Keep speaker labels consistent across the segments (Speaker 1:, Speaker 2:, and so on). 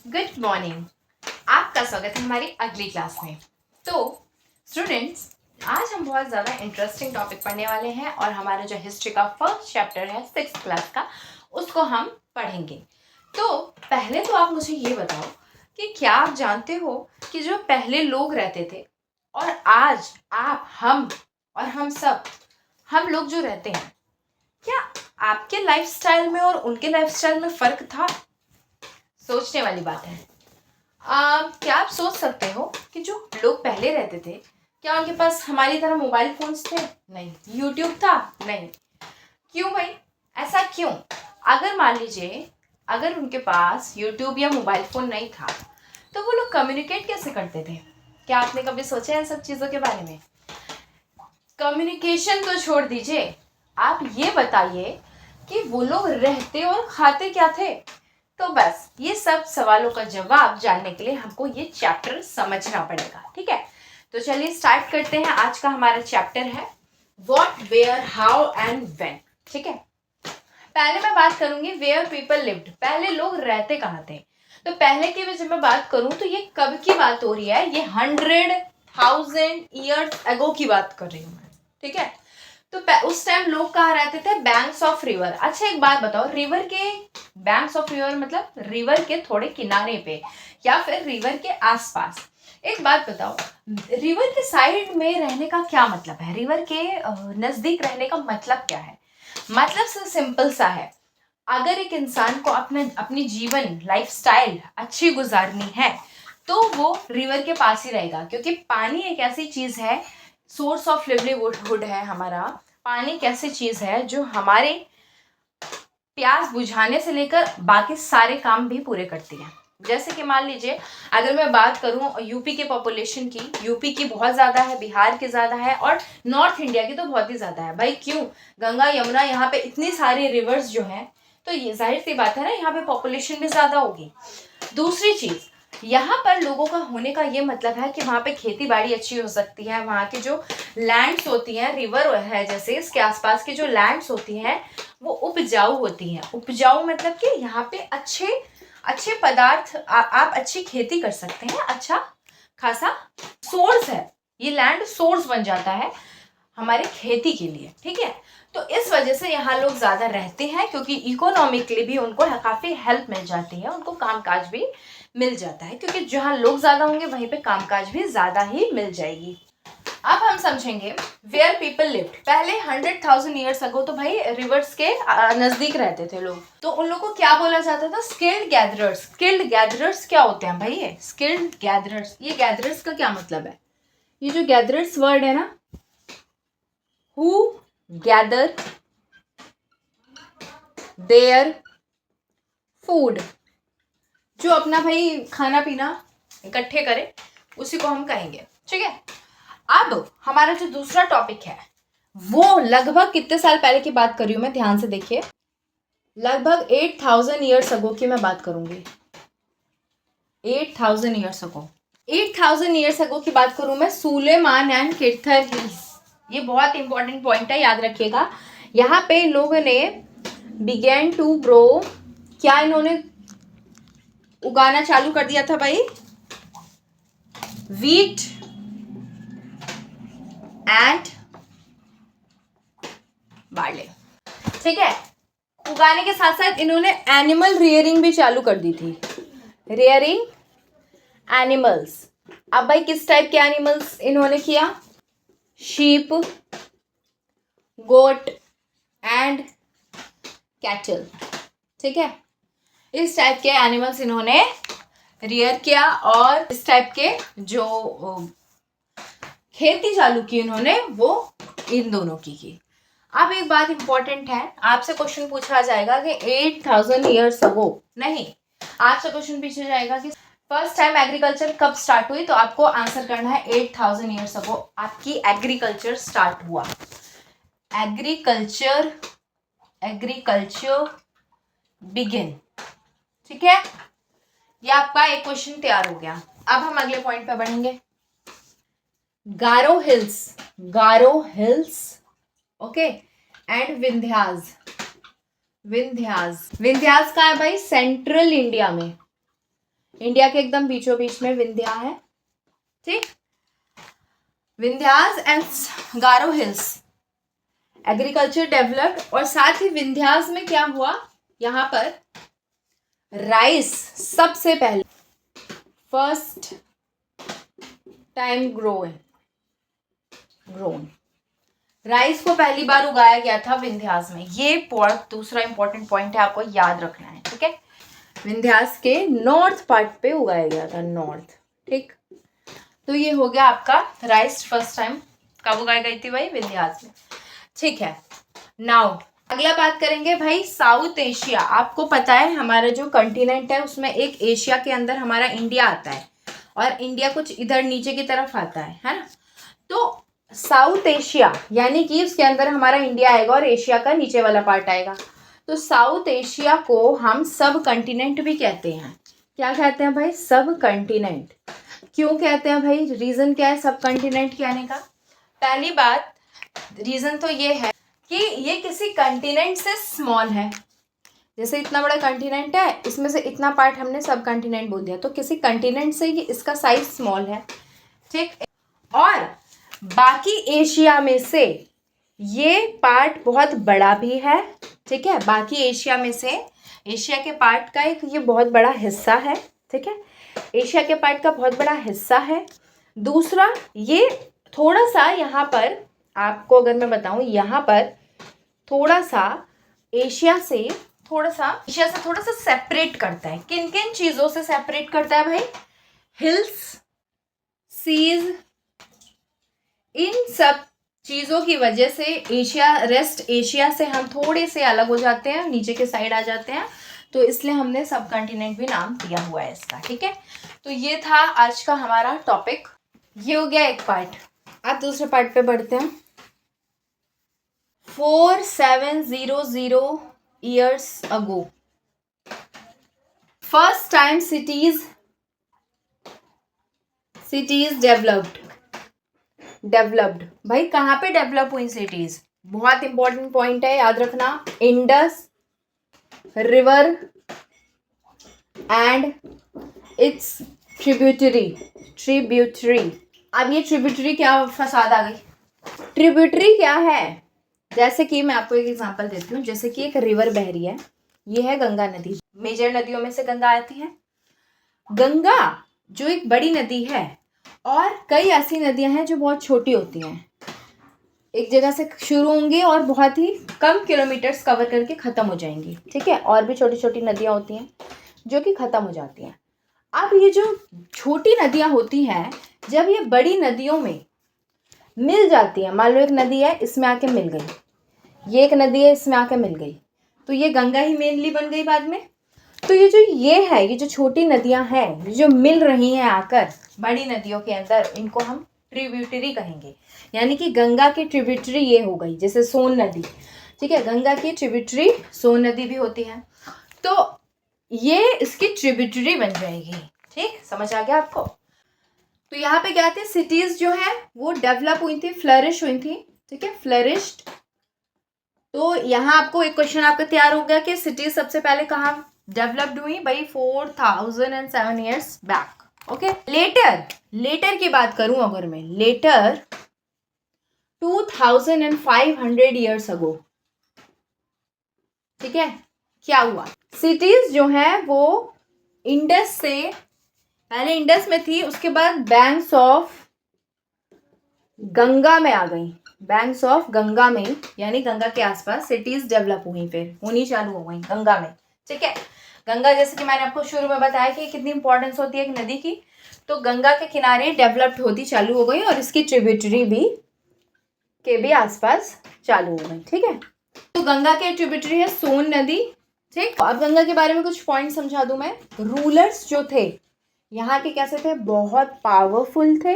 Speaker 1: Good morning. आपका स्वागत है हमारी अगली क्लास में। तो स्टूडेंट्स, आज हम बहुत ज़्यादा इंटरेस्टिंग टॉपिक पढ़ने वाले हैं और हमारा जो हिस्ट्री का फर्स्ट चैप्टर है 6th क्लास का, उसको हम पढ़ेंगे। तो पहले तो आप मुझे ये बताओ कि क्या आप जानते हो कि जो पहले लोग रहते थे और आज आप, हम और हम लोग जो रहते हैं, क्या आपके लाइफस्टाइल में और उनके लाइफस्टाइल में फ़र्क था? सोचने वाली बात है। क्या आप सोच सकते हो कि जो लोग पहले रहते थे, क्या उनके पास हमारी तरह मोबाइल फोन्स थे? नहीं। यूट्यूब था? नहीं। क्यों भाई? ऐसा क्यों? अगर मान लीजिए, अगर उनके पास यूट्यूब या मोबाइल फोन नहीं था, तो वो लोग कम्युनिकेट कैसे करते थे? क्या आपने कभी सोचा है इन सब चीज़ों के बारे में? कम्युनिकेशन तो छोड़ दीजिए, आप ये बताइए कि वो लोग रहते और खाते क्या थे? तो बस ये सब सवालों का जवाब जानने के लिए हमको ये चैप्टर समझना पड़ेगा, ठीक है? तो चलिए स्टार्ट करते हैं। आज का हमारा चैप्टर है what, where, how and when, ठीक है? पहले मैं बात करूंगी वेयर पीपल लिव्ड, पहले लोग रहते कहाँ थे। तो पहले की जब मैं बात करूं तो ये कब की बात हो रही है? ये 100,000 years ago की बात कर रही हूँ मैं, ठीक है? तो उस टाइम लोग कहाँ रहते थे? Banks of river. अच्छा एक बात बताओ, रिवर के बैंक्स ऑफ रिवर मतलब रिवर के थोड़े किनारे पे या फिर रिवर के आसपास। एक बात बताओ, रिवर के साइड में रहने का क्या मतलब है? रिवर के नजदीक रहने का मतलब क्या है? मतलब से सिंपल सा है, अगर एक इंसान को अपनी जीवन लाइफस्टाइल अच्छी गुजारनी है तो वो रिवर के पास ही रहेगा, क्योंकि पानी एक ऐसी चीज है, सोर्स ऑफ लिवलीहुड है हमारा। पानी एक ऐसी चीज है जो हमारे प्यास बुझाने से लेकर बाकी सारे काम भी पूरे करती है। जैसे कि मान लीजिए, अगर मैं बात करूं यूपी के पॉपुलेशन की, यूपी की बहुत ज़्यादा है, बिहार की ज़्यादा है और नॉर्थ इंडिया की तो बहुत ही ज़्यादा है। भाई क्यों? गंगा यमुना, यहाँ पे इतनी सारी रिवर्स जो हैं, तो ये जाहिर सी बात है ना, यहाँ पे पॉपुलेशन भी ज़्यादा होगी। दूसरी चीज़, यहाँ पर लोगों का होने का ये मतलब है कि वहाँ पे खेती बाड़ी अच्छी हो सकती है। वहाँ की जो लैंड्स होती हैं, रिवर है जैसे, इसके आसपास की जो लैंड्स होती हैं वो उपजाऊ होती हैं। उपजाऊ मतलब कि यहाँ पे अच्छे अच्छे पदार्थ, आप अच्छी खेती कर सकते हैं। अच्छा खासा सोर्स है, ये लैंड सोर्स बन जाता है हमारे खेती के लिए, ठीक है? तो इस वजह से यहाँ लोग ज़्यादा रहते हैं, क्योंकि इकोनॉमिकली भी उनको काफ़ी हेल्प मिल जाती है, उनको कामकाज भी मिल जाता है, क्योंकि जहाँ लोग ज़्यादा होंगे वहीं पे कामकाज भी ज़्यादा ही मिल जाएगी। अब हम समझेंगे वेयर पीपल लिव्ड। पहले 100,000 years अगो तो भाई रिवर्स के नजदीक रहते थे लोग, तो उन लोगों को क्या बोला जाता था? Skilled gatherers. स्किल्ड गैदरर्स क्या होते हैं भाई? ये स्किल्ड गैदरर्स, ये गैदरर्स का क्या मतलब है? ये जो गैदरर्स वर्ड है ना, हु गैदर देयर फूड, जो अपना भाई खाना पीना इकट्ठे करे, उसी को हम कहेंगे, ठीक है? अब हमारा जो दूसरा टॉपिक है वो लगभग कितने साल पहले की बात कर रही हूँ मैं, ध्यान से देखिए। लगभग 8,000 years अगो की मैं बात करूंगी। 8,000 years अगो, 8,000 years अगो की बात करूं मैं, सुलेमान एंड किर्थर हिल्स। ये बहुत इंपॉर्टेंट पॉइंट है, याद रखिएगा। यहाँ पे लोगों ने बिगेन टू ग्रो, क्या इन्होंने उगाना चालू कर दिया था भाई? वीट एंड बार्ले, ठीक है? उगाने के साथ साथ इन्होंने एनिमल रियरिंग भी चालू कर दी थी। Rearing animals. अब भाई किस टाइप के एनिमल्स इन्होंने किया? शीप, गोट एंड कैटल, ठीक है? इस टाइप के एनिमल्स इन्होंने रियर किया और इस टाइप के जो खेती चालू की इन्होंने, वो इन दोनों की। अब एक बात इंपॉर्टेंट है, आपसे क्वेश्चन पूछा जाएगा कि 8,000 years अगो, नहीं, आपसे क्वेश्चन पूछा जाएगा कि फर्स्ट टाइम एग्रीकल्चर कब स्टार्ट हुई, तो आपको आंसर करना है 8,000 years अगो आपकी एग्रीकल्चर स्टार्ट हुआ। एग्रीकल्चर बिगिन, ठीक है? ये आपका एक क्वेश्चन तैयार हो गया। अब हम अगले पॉइंट पे बढ़ेंगे। गारो हिल्स, ओके, एंड विंध्यास कहाँ है भाई? सेंट्रल इंडिया में। इंडिया के एकदम बीचों बीच में विंध्या है, ठीक। Vindhyas and Garo hills, agriculture developed, और साथ ही विंध्यास में क्या हुआ, यहाँ पर राइस सबसे पहले फर्स्ट टाइम ग्रोन, राइस को पहली बार उगाया गया था विंध्यास में। ये दूसरा इंपॉर्टेंट पॉइंट है, आपको याद रखना है, ठीक है। विंध्यास के नॉर्थ पार्ट पे उगाया गया था, नॉर्थ, ठीक। तो ये हो गया आपका राइस फर्स्ट टाइम कब उगाई गई थी भाई, विंध्यास में, ठीक है। नाउ अगला बात करेंगे भाई साउथ एशिया। आपको पता है हमारा जो कंटिनेंट है उसमें एक एशिया के अंदर हमारा इंडिया आता है, और इंडिया कुछ इधर नीचे की तरफ आता है ना। तो साउथ एशिया यानी कि उसके अंदर हमारा इंडिया आएगा और एशिया का नीचे वाला पार्ट आएगा। तो साउथ एशिया को हम सब कंटिनेंट भी कहते हैं। क्या कहते हैं भाई, सब कंटिनेंट। क्यों कहते हैं भाई, रीज़न क्या है सब कंटिनेंट कहने का। पहली बात रीज़न तो ये है कि ये किसी कंटिनेंट से स्मॉल है। जैसे इतना बड़ा कंटिनेंट है, इसमें से इतना पार्ट हमने सब कंटिनेंट बोल दिया, तो किसी कंटिनेंट से ये इसका साइज स्मॉल है, ठीक। और बाकी एशिया में से ये पार्ट बहुत बड़ा भी है, ठीक है। बाकी एशिया में से एशिया के पार्ट का एक ये बहुत बड़ा हिस्सा है, ठीक है। एशिया के पार्ट का बहुत बड़ा हिस्सा है। दूसरा, ये थोड़ा सा यहाँ पर आपको अगर मैं बताऊँ, यहाँ पर थोड़ा सा एशिया से थोड़ा सा सेपरेट करता है। किन किन चीज़ों से सेपरेट करता है भाई, हिल्स, सीज, इन सब चीज़ों की वजह से रेस्ट एशिया से हम थोड़े से अलग हो जाते हैं, नीचे के साइड आ जाते हैं, तो इसलिए हमने सब कॉन्टिनेंट भी नाम दिया हुआ है इसका, ठीक है। तो ये था आज का हमारा टॉपिक, ये हो गया एक पार्ट। अब दूसरे पार्ट पे बढ़ते हैं। 4700 years ago first time cities developed. भाई कहाँ पे डेवलप हुई सिटीज, बहुत इंपॉर्टेंट पॉइंट है, याद रखना। Indus river and it's tributary. अब ये ट्रिब्यूटरी क्या फसाद आ गई, ट्रिब्यूटरी क्या है। जैसे कि मैं आपको एक एग्जांपल देती हूँ, जैसे कि एक रिवर बह रही है, ये है गंगा नदी, मेजर नदियों में से गंगा आती है। गंगा जो एक बड़ी नदी है, और कई ऐसी नदियां हैं जो बहुत छोटी होती हैं, एक जगह से शुरू होंगी और बहुत ही कम किलोमीटर्स कवर करके ख़त्म हो जाएंगी, ठीक है। और भी छोटी छोटी नदियां होती हैं जो कि ख़त्म हो जाती हैं। अब ये जो छोटी नदियां होती हैं, जब ये बड़ी नदियों में मिल जाती हैं, मान लो एक नदी है इसमें आके मिल गई, ये एक नदी है इसमें आके मिल गई, तो ये गंगा ही मेनली बन गई बाद में। तो ये जो छोटी नदियां हैं जो मिल रही हैं आकर बड़ी नदियों के अंदर, इनको हम ट्रिब्यूटरी कहेंगे। यानी कि गंगा की ट्रिब्यूटरी ये हो गई, जैसे सोन नदी, ठीक है, गंगा की ट्रिब्यूटरी सोन नदी भी होती है, तो ये इसकी ट्रिब्यूटरी बन जाएगी, ठीक, समझ आ गया आपको। तो यहाँ पे क्या थे, सिटीज जो है वो डेवलप हुई थी, फ्लरिश हुई थी, ठीक है, फ्लरिश्ड। तो यहाँ आपको एक क्वेश्चन आपका तैयार हो गया कि सिटीज सबसे पहले कहाँ डेवलप्ड हुई भाई, 4007 ईयर्स बैक, ओके। लेटर की बात करूं अगर मैं, लेटर 2500 ईयर्स अगो, ठीक है, क्या हुआ, सिटीज जो है वो इंडस से, पहले इंडस में थी, उसके बाद बैंक्स ऑफ गंगा में आ गई, बैंक्स ऑफ गंगा में, यानी गंगा के आसपास सिटीज डेवलप हुई, फिर होनी चालू हो गई गंगा में, ठीक है। गंगा जैसे कि मैंने आपको शुरू में बताया कि कितनी इंपॉर्टेंस होती है एक नदी की, तो गंगा के किनारे डेवलप्ड होती चालू हो गई, और इसकी ट्रिब्यूटरी के भी आसपास चालू हो गई, ठीक है। तो गंगा के ट्रिब्यूटरी है सोन नदी, ठीक। अब गंगा के बारे में कुछ पॉइंट समझा दूं मैं। रूलर्स जो थे यहाँ के कैसे थे, बहुत पावरफुल थे,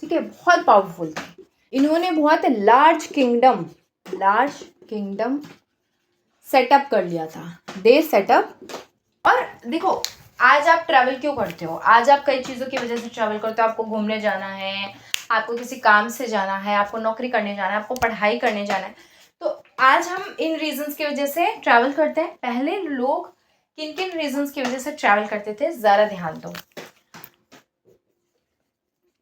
Speaker 1: ठीक है, बहुत पावरफुल थे। इन्होंने बहुत लार्ज किंगडम सेटअप कर लिया था, दे सेटअप। और देखो आज आप ट्रैवल क्यों करते हो, आज आप कई चीज़ों की वजह से ट्रैवल करते हो। आपको घूमने जाना है, आपको किसी काम से जाना है, आपको नौकरी करने जाना है, आपको पढ़ाई करने जाना है, तो आज हम इन रीजंस की वजह से ट्रैवल करते हैं। पहले लोग किन किन रीजंस की वजह से ट्रैवल करते थे, ज़रा ध्यान दो।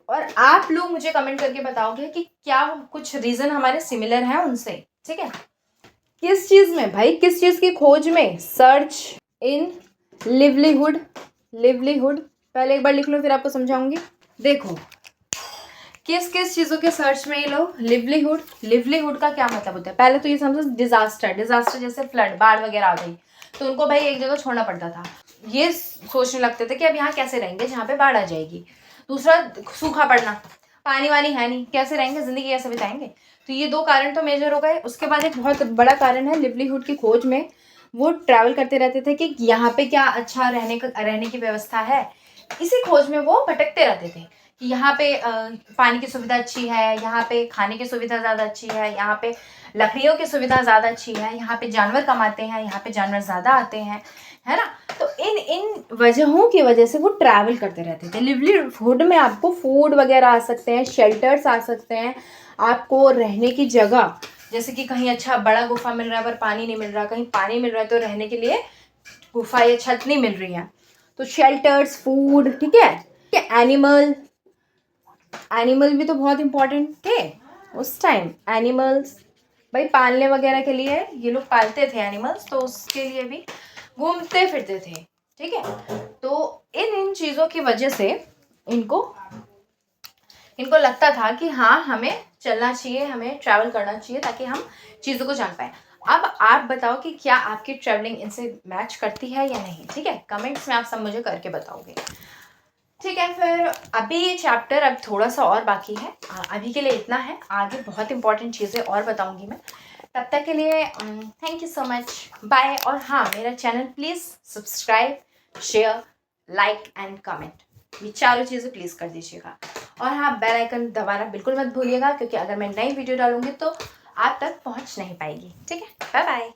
Speaker 1: और आप लोग मुझे कमेंट करके बताओगे कि क्या कुछ रीज़न हमारे सिमिलर हैं उनसे, ठीक है। किस चीज़ में भाई, किस चीज़ की खोज में? सर्च इन लिवलीहुड, लिवलीहुड पहले एक बार लिख लो फिर आपको समझाऊंगी। देखो किस किस चीज़ों के सर्च में ये लोग, लिवलीहुड, लिवलीहुड का क्या मतलब होता है? पहले तो ये समझो डिजास्टर, डिजास्टर जैसे फ्लड, बाढ़ वगैरह आ गई तो उनको भाई एक जगह छोड़ना पड़ता था, ये सोचने लगते थे कि अब यहाँ कैसे रहेंगे जहाँ पे बाढ़ आ जाएगी। दूसरा सूखा पड़ना, पानी वानी है नहीं, कैसे रहेंगे, जिंदगी कैसे बिताएंगे। तो ये दो कारण तो मेजर हो गए। उसके बाद एक बहुत बड़ा कारण है लिवलीहुड की खोज में, वो ट्रैवल करते रहते थे कि यहाँ पे क्या अच्छा रहने की व्यवस्था है। इसी खोज में वो भटकते रहते थे कि यहाँ पे पानी की सुविधा अच्छी है, यहाँ पे खाने की सुविधा ज़्यादा अच्छी है, यहाँ पे लकड़ियों की सुविधा ज़्यादा अच्छी है, यहाँ पे जानवर कम आते हैं, यहाँ पे जानवर ज़्यादा आते हैं, है ना। तो इन वजहों की वजह से वो ट्रैवल करते रहते थे। लिवलीहुड में आपको फूड वगैरह आ सकते हैं, शेल्टर्स आ सकते हैं, आपको रहने की जगह, जैसे कि कहीं अच्छा बड़ा गुफा मिल रहा है पर पानी नहीं मिल रहा, कहीं पानी मिल रहा है तो रहने के लिए गुफा या छत नहीं मिल रही है, तो शेल्टर्स, फूड, ठीक है। एनिमल, एनिमल भी तो बहुत इंपॉर्टेंट थे उस टाइम। एनिमल्स भाई पालने वगैरह के लिए ये लोग पालते थे एनिमल्स, तो उसके लिए भी घूमते फिरते थे, ठीक है। तो इन चीज़ों की वजह से इनको लगता था कि हाँ हमें चलना चाहिए, हमें ट्रैवल करना चाहिए ताकि हम चीज़ों को जान पाए। अब आप बताओ कि क्या आपकी ट्रैवलिंग इनसे मैच करती है या नहीं, ठीक है। कमेंट्स में आप सब मुझे करके बताओगे, ठीक है। फिर अभी ये चैप्टर अब थोड़ा सा और बाकी है, अभी के लिए इतना है, आगे बहुत इंपॉर्टेंट चीज़ें और बताऊंगी मैं। तब तक के लिए thank you so much, bye. और हाँ, मेरा channel please subscribe, share, like and comment, ये चारों चीज़ें प्लीज़ कर दीजिएगा। और हाँ, बेल आइकन दबाना बिल्कुल मत भूलिएगा, क्योंकि अगर मैं नई वीडियो डालूंगी तो आप तक पहुँच नहीं पाएगी, ठीक है। Bye bye.